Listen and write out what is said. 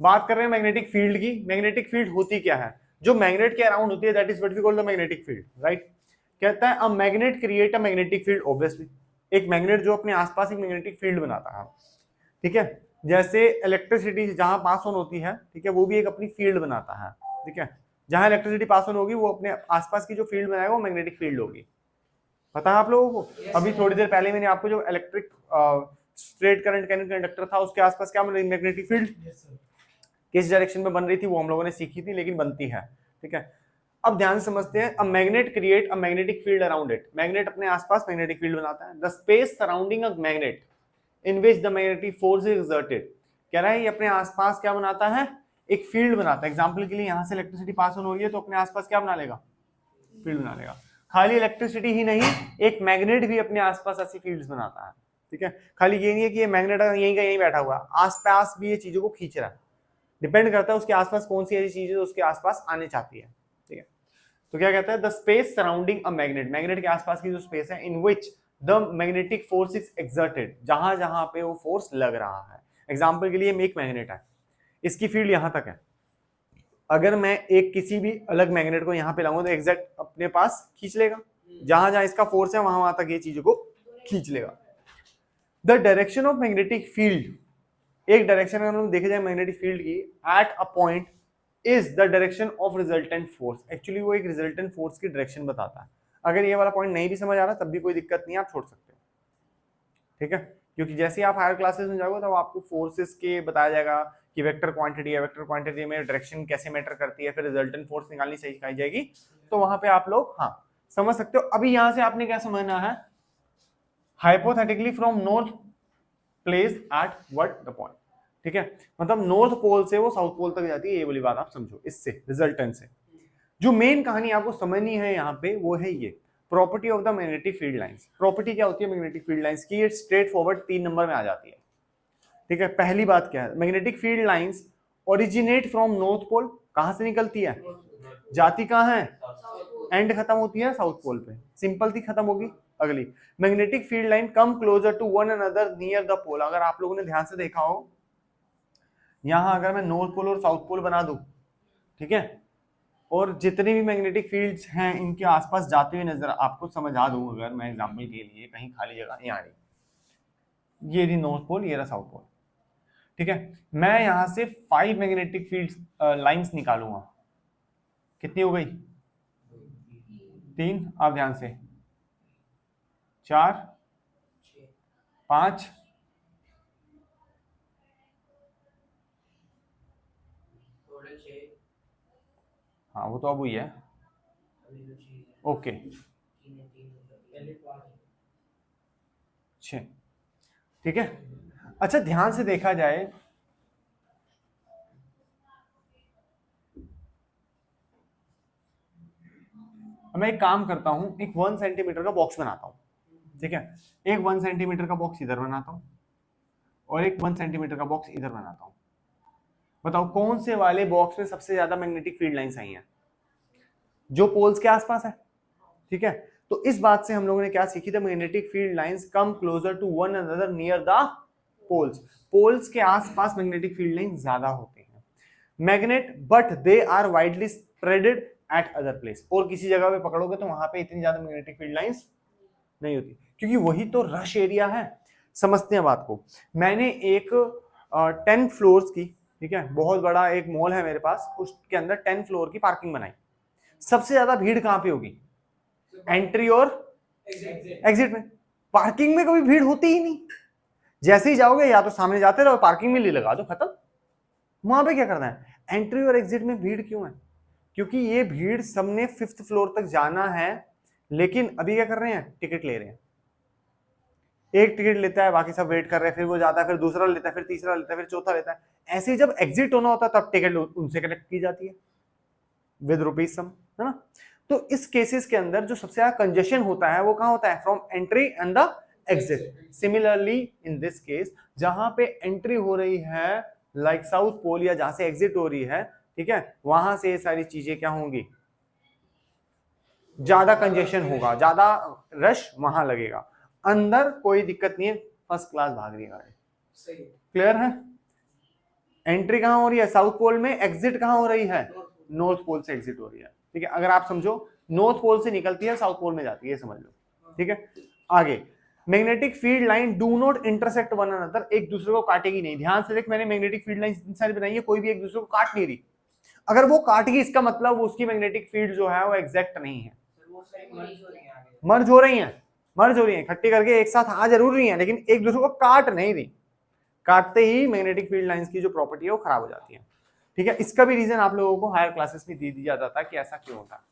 बात कर रहे हैं मैग्नेटिक फील्ड की। मैग्नेटिक फील्ड होती क्या है? जो मैग्नेट के अराउंड होती है that is what we call the magnetic field, right. कहता है a magnet create a magnetic field, obviously एक मैग्नेट जो अपने आसपास एक मैग्नेटिक फील्ड बनाता है, ठीक है। जैसे इलेक्ट्रिसिटी जहां पास ऑन होती है, ठीक है, वो भी एक अपनी फील्ड बनाता है, ठीक है। जहां इलेक्ट्रिसिटी पास ऑन होगी वो अपने आसपास की जो फील्ड बनाएगा वो मैग्नेटिक फील्ड होगी। पता है आप लोगों को? अभी थोड़ी देर पहले मैंने आपको जो इलेक्ट्रिक स्ट्रेट करंट कंडक्टर था उसके आसपास क्या मैग्नेटिक फील्ड किस डायरेक्शन में बन रही थी वो हम लोगों ने सीखी थी, लेकिन बनती है, ठीक है। अब ध्यान समझते हैं, अ magnet create a magnetic field around it. Magnet अपने आसपास मैग्नेटिक फील्ड बनाता है। The space surrounding a magnet in which the magnetic force is exerted, कह रहा है ये अपने आसपास क्या बनाता है, एक फील्ड बनाता है। एग्जांपल के लिए यहां से इलेक्ट्रिसिटी पास ऑन हो रही है तो अपने आसपास क्या बना लेगा, फील्ड बना लेगा। खाली इलेक्ट्रिसिटी ही नहीं, एक मैग्नेट भी अपने आसपास ऐसी फील्ड्स बनाता है, ठीक है। खाली ये नहीं है कि ये मैग्नेट यहीं का यहीं बैठा हुआ, आसपास भी ये चीजों को खींच रहा है। डिपेंड करता है उसके आसपास कौन सी ऐसी चीज है उसके आसपास आने चाहती है, ठीक है। तो क्या कहता है, the space surrounding a magnet, magnet के आसपास की जो स्पेस है, in which the magnetic force is exerted, जहां जहां पे वो फोर्स लग रहा है। एग्जांपल के लिए एक मैग्नेट है, इसकी फील्ड यहां तक है। अगर मैं एक किसी भी अलग मैग्नेट को यहां पे लाऊंगा तो एग्जैक्ट अपने पास खींच लेगा, जहां जहां इसका फोर्स है वहां वहां तक ये चीजों को खींच लेगा। The direction of magnetic field, एक डायरेक्शन अगर हम देखे जाए मैग्नेटिक फील्ड की, at a point is the direction of resultant force. Actually वो एक रिजल्टेंट फोर्स की डायरेक्शन बताता है। अगर ये वाला पॉइंट नहीं भी समझ आ रहा तब भी कोई दिक्कत नहीं है, आप छोड़ सकते हो, ठीक है। क्योंकि जैसे ही आप हायर क्लासेस में जाओगे तब आपको फोर्सेस के बताया जाएगा कि वेक्टर क्वांटिटी है, वेक्टर क्वांटिटी में डायरेक्शन कैसे मैटर करती है, फिर रिजल्टेंट फोर्स निकालनी सही सिखाई जाएगी। तो वहां पे आप लोग हाँ समझ सकते हो। अभी यहां से आपने क्या समझना है, hypothetically from north place at what the point, ठीक है। मतलब नॉर्थ पोल से वो साउथ पोल तक जाती है, ये वाली बात आप समझो इससे रिजल्टेंट से। जो मेन कहानी आपको समझनी है यहाँ पे वो है ये property of the magnetic field lines. Property क्या होती है मैग्नेटिक फील्ड लाइंस की, ये स्ट्रेट फॉरवर्ड 3 नंबर में आ जाती है, ठीक है। पहली बात क्या है, magnetic field lines originate from north pole, कहां से निकलती है, जाती कहां है, एंड खत्म होती है साउथ पोल पे, सिंपल थी, खत्म होगी। अगली, magnetic field line come closer to one another near the pole. अगर आप लोगों ने ध्यान से देखा हो, यहां अगर मैं नॉर्थ पोल और साउथ पोल बना दूं, ठीक है, और जितनी भी मैग्नेटिक फील्ड्स हैं इनके आसपास जाते हुए नजर आपको समझा दूं, अगर मैं एग्जांपल के लिए कहीं खाली जगह यहाँ ये रही नॉर्थ पोल, ये रहा साउथ पोल, ठीक है। मैं यहां से 5 मैग्नेटिक फील्ड लाइंस निकालूंगा, कितनी हो गई, 3, आप ध्यान से, 4, 5, हाँ वो तो अब हुई है, ओके 6, ठीक है। अच्छा ध्यान से देखा जाए, मैं एक काम करता हूं, एक 1 सेंटीमीटर का बॉक्स बनाता हूं, ठीक है। एक 1 सेंटीमीटर का बॉक्स इधर बनाता हूं और एक 1 सेंटीमीटर का बॉक्स इधर बनाता हूं। बताओ कौन से वाले बॉक्स में सबसे ज्यादा मैग्नेटिक फील्ड लाइंस आई हैं, जो पोल्स के आसपास है, ठीक है। तो इस बात से हम लोगों ने क्या सीखी था, magnetic field lines come closer to one another near the poles. Poles के आसपास मैग्नेटिक फील्ड लाइंस ज्यादा होती हैं magnet, but they are widely spreaded at other place. और किसी जगह पे पकड़ोगे तो वहां पे इतनी ज्यादा मैग्नेटिक फील्ड लाइंस नहीं होती, क्योंकि वही तो रश एरिया है। समझते हैं बात को। मैंने एक 10 फ्लोर्स की, ठीक है, बहुत बड़ा एक मॉल है मेरे पास, उसके अंदर 10 फ्लोर की पार्किंग बनाई। सबसे ज्यादा भीड़ कहां पे होगी, एंट्री और एग्जिट में। पार्किंग में कभी भीड़ होती ही नहीं, जैसे ही जाओगे या तो सामने जाते रहो, पार्किंग में ले लगा दो, खत्म। वहां पे क्या करना है, एंट्री और एग्जिट में भीड़ क्यों है, क्योंकि ये भीड़ सबने 5th फ्लोर तक जाना है, लेकिन अभी क्या कर रहे हैं, टिकट ले रहे हैं। एक टिकट लेता है, बाकी सब वेट कर रहे हैं, फिर वो जाता है, फिर दूसरा लेता है, फिर तीसरा लेता है, फिर चौथा लेता है। ऐसे ही जब एग्जिट होना होता है तब टिकट उनसे कलेक्ट की जाती है विद रुपीज सम, है ना। तो इस केसेस के अंदर जो सबसे ज्यादा कंजेशन होता है वो कहां होता है, from entry and the exit. Similarly in this case जहां पे एंट्री हो रही है लाइक साउथ पोल, या जहां से एग्जिट हो रही है, ठीक है, वहां से ये सारी चीजें क्या होंगी, ज्यादा कंजेशन होगा, ज्यादा रश वहां लगेगा। अंदर कोई दिक्कत नहीं है, फर्स्ट क्लास भाग रही है गाड़ी, क्लियर है। एंट्री कहाँ हो रही है, साउथ पोल में, एग्जिट कहाँ हो रही है, नॉर्थ पोल से एग्जिट हो रही है। ठीक है, अगर आप समझो नॉर्थ पोल से निकलती है साउथ पोल में जाती है, समझ लो। ठीक है, आगे magnetic field line do not intersect one another, एक दूसरे को काटेगी नहीं। ध्यान से देख, मैंने मैग्नेटिक फील्ड लाइन सारी बनाई है, कोई भी एक दूसरे को काट नहीं रही। अगर वो काटेगी इसका मतलब उसकी मैग्नेटिक फील्ड जो है वो एग्जैक्ट नहीं है, मर्ज हो रही है, मर्ज हो रही है, इकट्ठी करके एक साथ आ जरूर रही है, लेकिन एक दूसरे को काट नहीं रही। काटते ही मैग्नेटिक फील्ड लाइंस की जो प्रॉपर्टी है वो खराब हो जाती है। ठीक है, इसका भी रीजन आप लोगों को हायर क्लासेस में दे दिया जाता है कि ऐसा क्यों होता है।